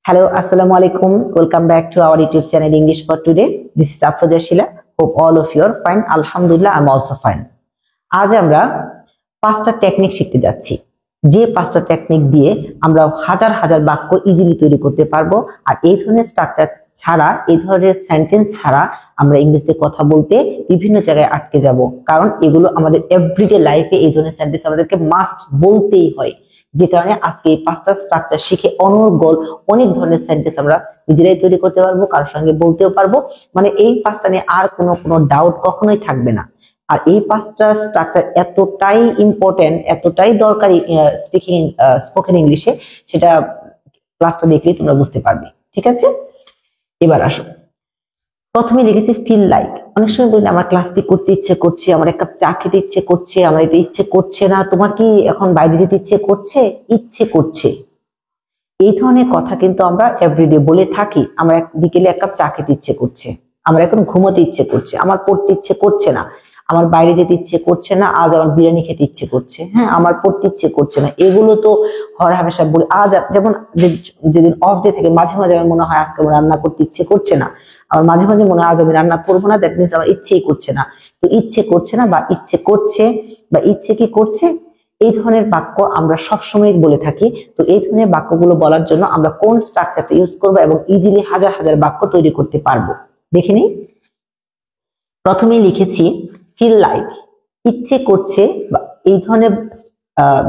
Hello, Assalamu alaikum. Welcome back to our YouTube channel English for Today. This is Afroja Sheila. Hope all of you are fine. Alhamdulillah, I'm also fine. আজ আমরা পাঁচটা technique শিখতে যাচ্ছি। যে পাঁচটা technique দিয়ে আমরা হাজার হাজার বাক্য ইজিলি তৈরি করতে পারবো। আর এই ধরনের স্ট্রাকচার ছাড়া, এই ধরনের সেন্টেন্স ছাড়া আমরা ইংরেজিতে কথা বলতে বিভিন্ন জায়গায় আটকে যাব। কারণ এগুলো আমাদের এভরিডে লাইফে এই ধরনের সেন্টেন্স আমাদেরকে মাস্ট বলতেই হয়। যে কারণে আজকে এই পাঁচটা স্ট্রাকচার শিখে অনর্গল অনেক ধরনের সেন্টেন্স আমরা নিজেরাই তৈরি করতে পারবো, কারোর সঙ্গে বলতেও পারবো। মানে এই পাঁচটা নিয়ে আর কোনো ডাউট কখনোই থাকবে না। আর এই পাঁচটা স্ট্রাকচার এতটাই ইম্পর্টেন্ট, এতটাই দরকারি স্পোকেন ইংলিশে, সেটা ক্লাসটা দেখলেই তোমরা বুঝতে পারবে। ঠিক আছে, এবার আসো। প্রথমে লিখেছি ফিল লাইক। অনেক সময় বলি আমার ক্লাসটি করতে ইচ্ছে করছে, আমার এক কাপ চা খেতে ইচ্ছে করছে, আমার এটা ইচ্ছে করছে না। তোমার কি এখন বাইরে যেতে ইচ্ছে করছে? ইচ্ছে করছে। এই ধরনের কথা কিন্তু আমরা এভরিডে বলে থাকি। আমার বিকেলে এক কাপ চা খেতে ইচ্ছে করছে, আমার এখন ঘুমোতে ইচ্ছে করছে, আমার পড়তে ইচ্ছে করছে না, আমার বাইরে যেতে ইচ্ছে করছে না, আজ আমার বিরিয়ানি খেতে ইচ্ছে করছে, হ্যাঁ আমার পড়তে ইচ্ছে করছে না। এগুলো তো হর হামেশা বলি। আজ যেমন যেদিন অফ ডে থেকে মাঝে মাঝে আমার মনে হয় আজকে আমার রান্না করতে ইচ্ছে করছে না, আমার মাঝে মাঝে মনে হয় আজ আমি রান্না করবো না, দ্যাট মিনস আমার ইচ্ছেই করছে না। তো ইচ্ছে করছে না বা ইচ্ছে করছে বা ইচ্ছে কি করছে, এই ধরনের বাক্য আমরা সবসময় বলে থাকি। তো এই ধরনের বাক্যগুলো বলার জন্য আমরা কোন স্ট্রাকচারটা ইউজ করবো এবং ইজিলি হাজার হাজার বাক্য তৈরি করতে পারবো, দেখে নিই। প্রথমেই লিখেছি ফিল লাইক, ইচ্ছে করছে। এই ধরনের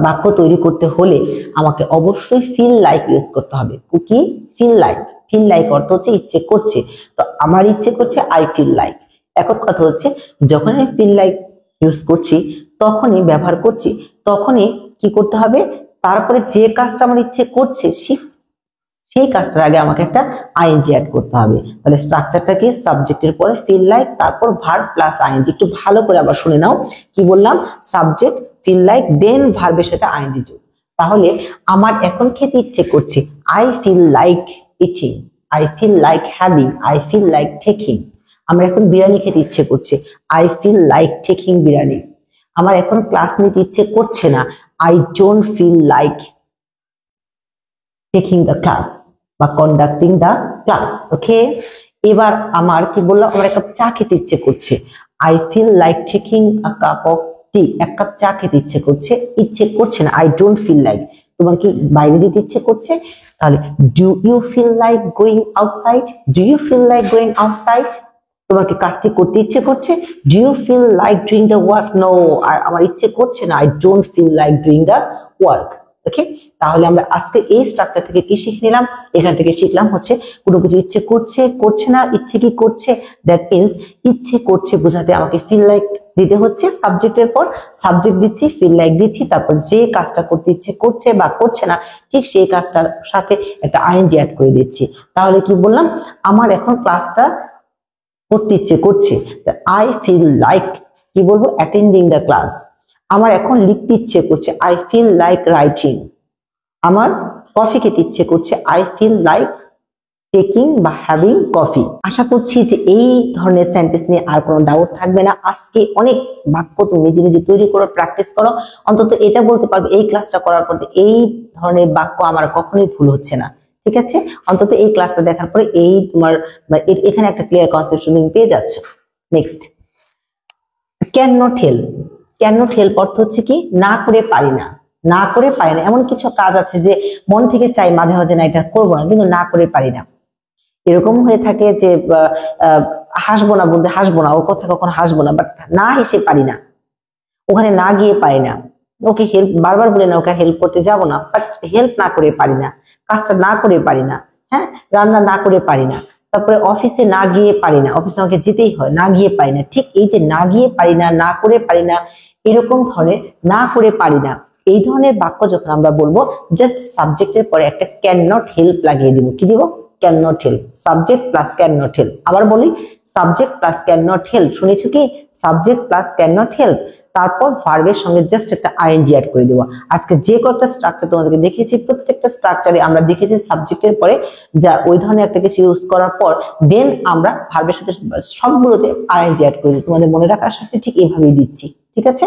বাক্য তৈরি করতে হলে আমাকে অবশ্যই ফিল লাইক ইউজ করতে হবে। কি? Feel like. ফিল লাইক অর্থ হচ্ছে ইচ্ছে করছে। তো আমার ইচ্ছে করছে, আই ফিল লাইক। এখন কথা হচ্ছে যখন আমি ফিল লাইক ইউজ করছি, তখনই ব্যবহার করছি, তখনই কি করতে হবে? তারপরে যে কাজটা আমার ইচ্ছে করছে সেই কাজটার আগে আমাকে একটা আইএনজি অ্যাড করতে হবে। তাহলে স্ট্রাকচারটা কি? সাবজেক্টের পরে ফিল লাইক, তারপর ভার্ব প্লাস আইএনজি। একটু ভালো করে আবার শুনে নাও কি বললাম। সাবজেক্ট, ফিল লাইক, দেন ভার্বের সাথে আইএনজি যোগ। তাহলে আমার এখন খেতে ইচ্ছে করছে, I feel like eating, I feel like having, I feel like taking. আমার এখন বিরিয়ানি খেতে ইচ্ছে করছে, I feel like taking biryani. আমার এখন ক্লাস নিতে ইচ্ছে করছে না, I don't feel like taking the class বা কন্ডাক্টিং দ্য ক্লাস। ওকে, এবার আমার কি বললাম, আমার এক কাপ চা খেতে ইচ্ছে করছে, I feel like taking a cup of tea. এক কাপ চা খেতে ইচ্ছে করছে না, আই ডোন্ট ফিল লাইক। তোমার কি বাইরে যেতে ইচ্ছে করছে? তাহলে do you feel like going outside, do you feel like going outside. তোমার কি কাজটি করতে ইচ্ছে করছে? Do you feel like doing the work? No, আমার ইচ্ছে করছে না, I don't feel like doing the work. Okay, তাহলে আমরা আজকে এই স্ট্রাকচার থেকে কি শিখে নিলাম? এখান থেকে শিখলাম হচ্ছে কোনো কিছু ইচ্ছে করছে, করছে না, ইচ্ছে কি করছে। দ্যাট মিনস ইচ্ছে করছে বোঝাতে আমাকে ফিল লাইক দিতে হচ্ছে। সাবজেক্টের পর সাবজেক্ট দিচ্ছি, ফিল লাইক দিচ্ছি, তারপর যে কাজটা করতে ইচ্ছে করছে বা করছে না ঠিক সেই কাজটার সাথে একটা আইএনজি অ্যাড করে দিচ্ছি। তাহলে কি বললাম, আমার এখন ক্লাসটা করতে ইচ্ছে করছে, আই ফিল লাইক কি বলবো, অ্যাটেন্ডিং দ্য ক্লাস। আমার এখন লিখতে ইচ্ছে করছে, আই ফিল লাইক রাইটিং। আমার কফি খেতে ইচ্ছে করছে, আই ফিল লাইক টেকিং বা হ্যাভিং কফি। আশা করছি যে এই ধরনের সেন্টেন্স নিয়ে আর কোনো ডাউট থাকবে না। আজকে অনেক বাক্য তুমি নিজে নিজে তৈরি করো, প্র্যাকটিস করো। অন্তত এটা বলতে পারবে এই ক্লাসটা করার পর এই ধরনের বাক্য আমার কখনোই ভুল হচ্ছে না। ঠিক আছে, অন্তত এই ক্লাসটা দেখার পরে এই তোমার এখানে একটা ক্লিয়ার কনসেপ্ট তুমি পেয়ে যাচ্ছ। Next, can not help. Can not help অর্থ হচ্ছে কি? না করে পারি না, না করে পারি না। এমন কিছু কাজ আছে যে মন থেকে চাই মাঝে মাঝে না এটা করবো না, কিন্তু না করে পারি না। এরকম হয়ে থাকে যে হাসবো না বলতে হাসবো না, ওর কথা কখনো হাসবো না, বাট না হেসে পারি না, ওখানে না গিয়ে পারি না। ওকে হেল্প বারবার বলে না, ওকে হেল্প করতে যাব না, বাট হেল্প না করে পারি না, কাজটা না করে পারি না, হ্যাঁ রান্না না করে পারি না, তারপরে অফিসে না গিয়ে পারি না, অফিসে আমাকে যেতেই হয়, না গিয়ে পারি না। ঠিক এই যে না গিয়ে পারি না, না করে পারি না, এরকম ধরনের না করে পারি না, এই ধরনের বাক্য যখন আমরা বলবো, জাস্ট সাবজেক্টের পরে একটা ক্যান নট হেল্প লাগিয়ে দিব। কি দিব? Can not help, subject plus can not help. আবার বলি, subject plus can not help. শুনেছো কি? Subject plus can not help, তারপর ভার্বের সঙ্গে জাস্ট একটা আইএনজি অ্যাড করে দেবো। আজকে যে কয়েকটা স্ট্রাকচার তোমাদেরকে দেখিয়েছি, প্রত্যেকটা স্ট্রাকচারে আমরা দেখেছি সাবজেক্টের পরে যা ওই ধরনের একটা কিছু ইউজ করার পর দেন আমরা ভার্বের সাথে সবগুলোতে আইএনজি অ্যাড করে দিই। তোমাদের মনে রাখার সাথে ঠিক এইভাবেই দিচ্ছি। ঠিক আছে,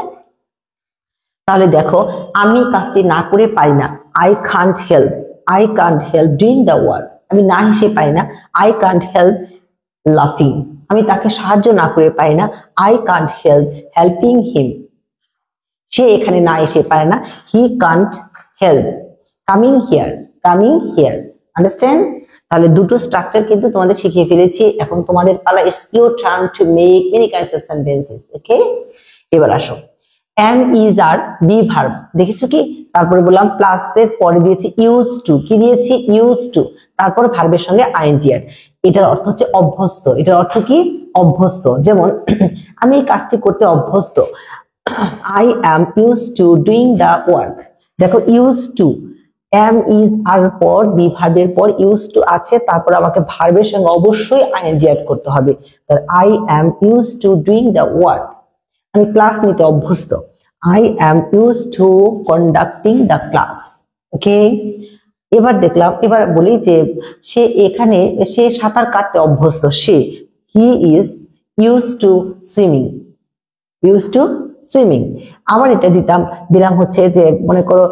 তাহলে দেখো, আমি কাজটি না করে পারি না, I can't help, I can't help doing the work. আমি না হেসে পারি না, আই কান্ট হেল্প লাফিং। আমি তাকে সাহায্য না করে পারি না, আই কান্ট হেল্প হেল্পিং হিম। সে এখানে না এসে পারে না, হি can't help coming here. Coming here, understand? তাহলে দুটো স্ট্রাকচার কিন্তু তোমাদের শিখিয়ে ফেলেছি। এখন তোমাদের পালা, it's your turn to make many kinds of sentences. Okay, এবার আসো। Am is are be verb, দেখেছো কি? তারপরে বললাম প্লাস এর পরে দিয়েছি ইউজ টু। কি দিয়েছি? Use to. তারপরে ভার্বের সঙ্গে আইএনজি আর। এটার অর্থ হচ্ছে অভ্যস্ত। এটার অর্থ কি? অভ্যস্ত। যেমন আমি এই কাজটি করতে অভ্যস্ত, I am used to doing the work. দেখো used to, am is আর পর বি ভার্বের পর used to আছে, তারপর আমাকে ভার্বের সঙ্গে অবশ্যই আইএনজি অ্যাড করতে হবে। তার I am used to doing the work, আমি ক্লাস নিতে অভ্যস্ত। I am used to conducting the class. ওকে, এবার দেখলাম, এবার বলি যে সে এখানে সে সাঁতার কাটতে অভ্যস্ত। সে, he is used to swimming. used to swimming. আবার এটা দিলাম হচ্ছে যে মনে করো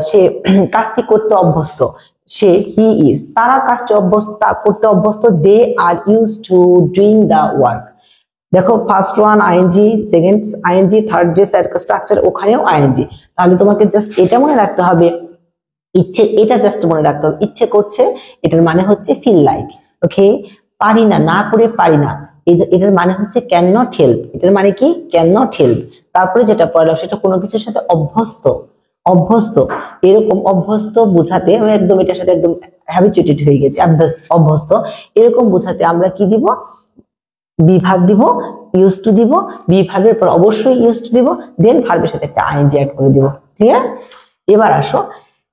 সে কাজটি করতে অভ্যস্ত। সে, হি ইজ, তারা কাজটি করতে অভ্যস্ত। They are use to doing the work. দেখো first one ING, second ING, third যে স্ট্রাকচার ওখানেও আইএনজি। তাহলে তোমাকে জাস্ট এটা মনে রাখতে হবে, ইচ্ছে, এটা জাস্ট মনে রাখতে হবে, ইচ্ছে করছে এটার মানে হচ্ছে ফিল লাইক। ওকে, পারি না, না করে পারি না, এটার মানে হচ্ছে ক্যান নট হেল্প। এটার মানে কি? Can not help. তারপরে যেটা পড়লাম সেটা কোনো কিছুর সাথে অভ্যস্ত। অভ্যস্ত, এরকম অভ্যস্ত বোঝাতে, আমি একদম এটার সাথে একদম হ্যাবিচুয়েটেড হয়ে গেছে, অভ্যস্ত, এরকম বোঝাতে আমরা কি দিব? বিভাগ দিব, ইউজ টু দিব, বিভাগের পর অবশ্যই ইউজ টু দিব, দেন ভার্বের সাথে একটা আইএনজি অ্যাড করে দিব। ক্লিয়ার? এবার আসো,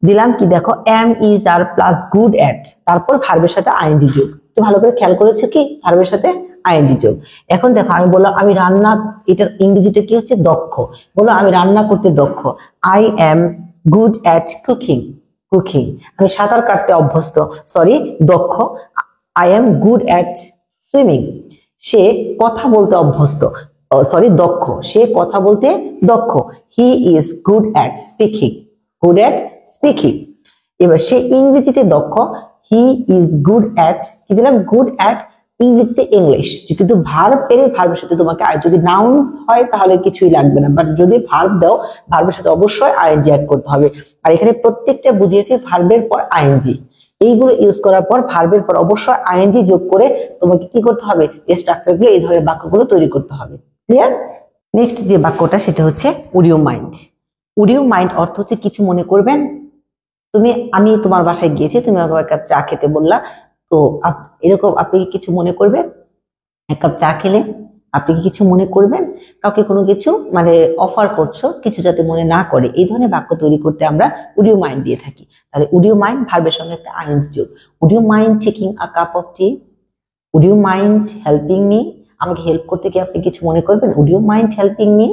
দিলাম কি? দেখো am is are plus good at, তারপর ভার্বের সাথে আইএনজি যোগ। একটু ভালো করে খেয়াল করেছো কি? ভার্বের সাথে আইএনজি যোগ। এখন দেখো আমি বললাম আমি রান্না, এটার ইংরেজিতে কি হচ্ছে? দক্ষ। বলো আমি রান্না করতে দক্ষ, I am good at cooking. Cooking. আমি সাঁতার কাটতে অভ্যস্ত, সরি দক্ষ, I am good at swimming. সে কথা বলতে অভ্যস্ত, সরি দক্ষ, সে কথা বলতে দক্ষ, he is good at speaking. Good at speaking. এবার সে ইংরেজিতে দক্ষ, হি ইজ গুড অ্যাট, কি দিলাম? গুড অ্যাট ইংরেজিতে ইংলিশ। কিন্তু ভার্ব পেলে ভার্বের সাথে তোমাকে, যদি নাউন হয় তাহলে কিছুই লাগবে না, বাট যদি ভার্ব দাও ভার্বের সাথে অবশ্যই আইএনজি অ্যাড করতে হবে। আর এখানে প্রত্যেকটা বুঝিয়েছি ভার্বের পর আইএনজি। এইগুলো ইউজ করার পর ভার্বের পর অবশ্যই আইএনজি যোগ করে তোমাকে কি করতে হবে? এই স্ট্রাকচারগুলো, এই ধরনের বাক্যগুলো তৈরি করতে হবে। ক্লিয়ার? নেক্সট যে বাক্যটা সেটা হচ্ছে would you mind. Would you mind অর্থ হচ্ছে কিছু মনে করবেন। আমি তোমার বাসায় গিয়েছি, তুমি আমাকে এক কাপ চা খেতে বললা, তো এরকম আপনি কিছু মনে করবেন? এক কাপ চা খেলে আপনি কি কিছু মনে করবেন? কাউকে কোনো কিছু মানে অফার করছো, কিছু যাতে মনে না করে, এই ধরনের বাক্য তৈরি করতে আমরা উড ইউ মাইন্ড দিয়ে থাকি। তাহলে উড ইউ মাইন্ড ভার্বের সঙ্গে একটা আইএনজি যোগ। Would you mind taking a cup of tea? Would you mind helping me? আমাকে হেল্প করতে কি আপনি কিছু মনে করবেন? Would you mind helping me?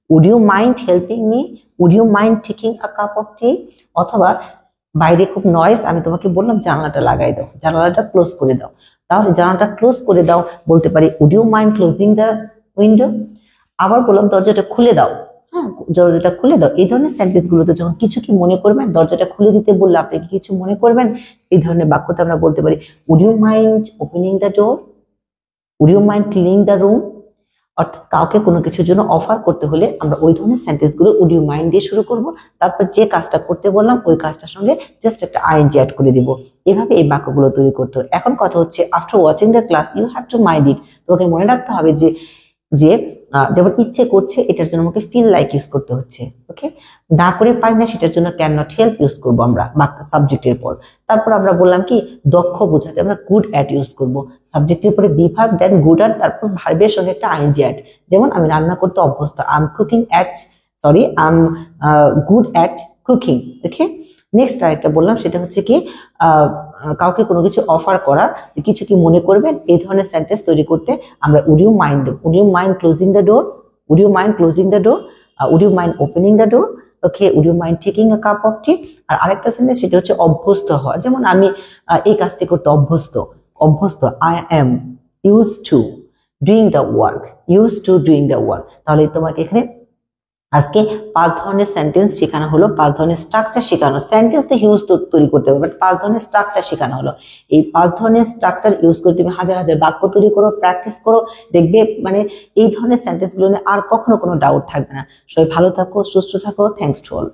Would you mind helping me? Would you mind taking a cup of tea? অথবা বাইরে খুব নয়েজ, আমি তোমাকে বললাম জানালাটা লাগাই দাও, জানালাটা ক্লোজ করে দাও, তাহলে জানালাটা ক্লোজ করে দাও বলতে পারি would you mind closing the window? আবার বললাম দরজাটা খুলে দাও, হ্যাঁ দরজাটা খুলে দাও। এই ধরনের সেন্টেন্স গুলোতে যখন কিছু কি মনে করবেন, দরজাটা খুলে দিতে বললে আপনি কি কিছু মনে করবেন, এই ধরনের বাক্যতে আমরা বলতে পারি would you mind opening the door? Would you mind cleaning the room? অর্থাৎ কাউকে কোনো কিছুর জন্য অফার করতে হলে আমরা ওই ধরনের সেন্টেন্স গুলো উড ইউ মাইন্ড দিয়ে শুরু করব, তারপর যে কাজটা করতে বললাম ওই কাজটার সঙ্গে জাস্ট একটা আইএনজি অ্যাড করে দিব। এভাবে এই বাক্যগুলো তৈরি করতে হবে। এখন কথা হচ্ছে after watching the class you have to mind it. তোমাকে মনে রাখতে হবে যে যে যেমন ইচ্ছে করছে এটার জন্য আমাকে ফিল লাইক ইউজ করতে হচ্ছে। ওকে, না করে পারি না সেটার জন্য ক্যান নট হেল্প ইউজ করবো আমরা সাবজেক্টের পর। তারপর আমরা বললাম কি দক্ষ বোঝাতে আমরা গুড অ্যাট ইউজ করব, সাবজেক্টের পরে be verb then good at, তারপর ভার্বের সঙ্গে একটা আইএনজি অ্যাড। যেমন আমি রান্না করতে অভ্যস্ত, I am cooking at, sorry I am good at cooking. Okay, next আরেকটা বললাম সেটা হচ্ছে কি কাউকে কোনো কিছু অফার করা, যে কিছু কি মনে করবেন, এই ধরনের সেন্টেন্স তৈরি করতে আমরা would you mind closing the door? Would you mind closing the door? Would you mind opening the door? Okay, would you mind taking a cup of tea? আর আরেকটা সেন্টেন্স সেটা হচ্ছে অভ্যস্ত হওয়া, যেমন আমি এই কাজটি করতে অভ্যস্ত, I am use to doing the work, use to doing the work. তাহলে তোমাকে এখানে আজকে 5 ধরনের সেন্টেন্স শেখানো হলো, 5 ধরনের স্ট্রাকচার শেখানো। সেন্টেন্স তো হিউজ তৈরি করতে হবে, বাট 5 ধরনের স্ট্রাকচার শেখানো হলো। এই 5 ধরনের স্ট্রাকচার ইউজ করে তুমি হাজার হাজার বাক্য তৈরি করো, প্র্যাকটিস করো, দেখবে মানে এই ধরনের সেন্টেন্স গুলো নিয়ে আর কখনো কোনো ডাউট থাকবে না। সবাই ভালো থাকো, সুস্থ থাকো। Thanks to all.